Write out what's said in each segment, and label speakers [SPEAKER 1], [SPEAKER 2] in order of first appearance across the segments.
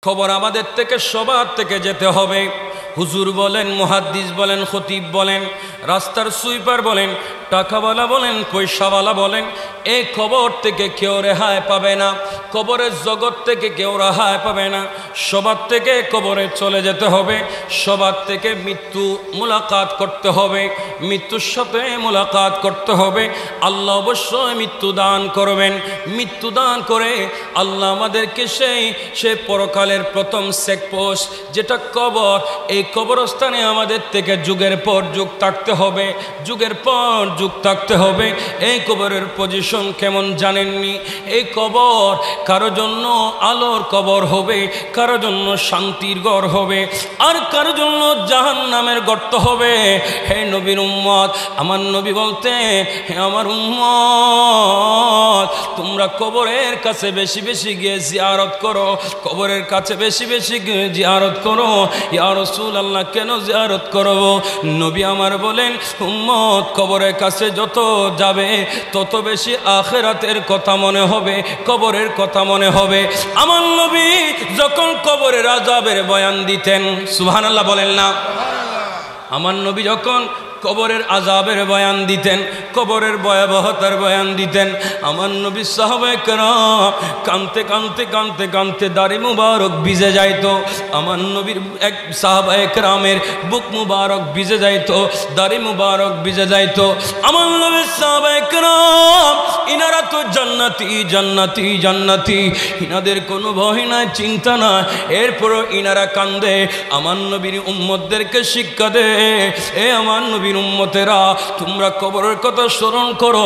[SPEAKER 1] খবর আমাদের থেকে সবার থেকে যেতে হবে। হুজুর বলেন, মুহাদ্দিস বলেন, খতিব বলেন, রাস্তার সুইপার বলেন, টাকাওয়ালা বলেন, পয়সাওয়ালা বলেন, এই খবর থেকে কেউ রেহাই পাবে না। কবরের জগৎ থেকে কেউ রেহাই পাবে না। সবার থেকে কবরে চলে যেতে হবে। সবার থেকে মৃত্যু মুলাকাত করতে হবে। মৃত্যুর সাথে মুলাকাত করতে হবে। আল্লাহ অবশ্যই মৃত্যু দান করবেন। মৃত্যু দান করে আল্লাহ আমাদেরকে সেই পরকালের প্রথম চেকপোস্ট যেটা কবর, এই কবরস্থানে আমাদের থেকে যুগের পর যুগ থাকতে হবে। যুগের পর যুগ থাকতে হবে। এই কবরের পজিশন কেমন জানেননি? এই কবর কারো জন্য আলোর কবর হবে, কারো জন্য শান্তির ঘর হবে, আর কারো জন্য জাহান্নামের গর্ত হবে। হে নবীর উম্মত, আমার নবী বলতেন, হে আমার উম্মত, তোমরা কবরের কাছে বেশি বেশি গিয়ে জিয়ারত করো। কবরের কাছে বেশি বেশি গিয়ে জিয়ারত করো। ইয়া রাসূলুল্লাহ, কেন জিয়ারত করব? নবী আমার বলেন, উম্মত কবরের কাছে যত যাবে তত বেশি আখিরাতের কথা মনে হবে, কবরের কথা মনে হবে। আমার নবী যখন কবরের আযাবের বয়ান দিতেন, সুবহানাল্লাহ বলেন না? আমার নবী যখন কবরের আযাবের বয়ান দিতেন, কবরের ভয়াবহতার বয়ান দিতেন, আমার নবী সাহাবায়ে কেরাম কাঁদতে কাঁদতে কাঁদতে কাঁদতে দাড়ি মুবারক ভিজে যাইত। আমার নবীর এক সাহাবায়ে কেরামের বুক মুবারক ভিজে যাইত, দাড়ি মুবারক ভিজে যাইত। আমার নবীর সাহাবায়ে কেরাম ইনারা তো জান্নাতি জান্নাতি জান্নাতি, ইনাদের কোনো ভয় নাই, চিন্তা নাই, এরপরও ইনারা কান্দে। আমার নবীর উম্মতদেরকে শিক্ষা দে, এ আমার নবীর উম্মতেরা, তোমরা কবরের কথা স্মরণ করো।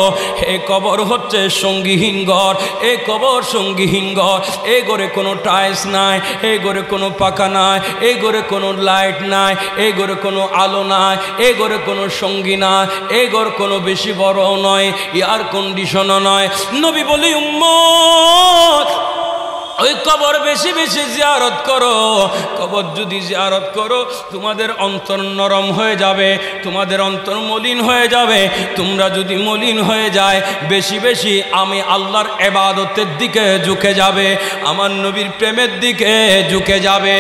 [SPEAKER 1] এই কবর হচ্ছে সঙ্গীহীন ঘর, এই কবর সঙ্গীহীন ঘর। এই ঘরে কোনো টাইলস নাই, এই ঘরে কোনো পাকা নাই, এই ঘরে কোনো লাইট নাই, এই ঘরে কোনো আলো নাই, এই ঘরে কোনো সঙ্গী নাই, এই ঘর কোনো বেশি বড় নয়, এয়ার কন্ডিশনও নয়। নবী বলি, উম্মত ওই কবর বেশি বেশি জিয়ারত করো। কবর যদি জিয়ারত করো, তোমাদের অন্তর নরম হয়ে যাবে, তোমাদের অন্তর মলিন হয়ে যাবে। তোমরা যদি মলিন হয়ে যায়, বেশি বেশি আমি আল্লাহর ইবাদতের দিকে ঝুঁকে যাবে, আমার নবীর প্রেমের দিকে ঝুঁকে যাবে।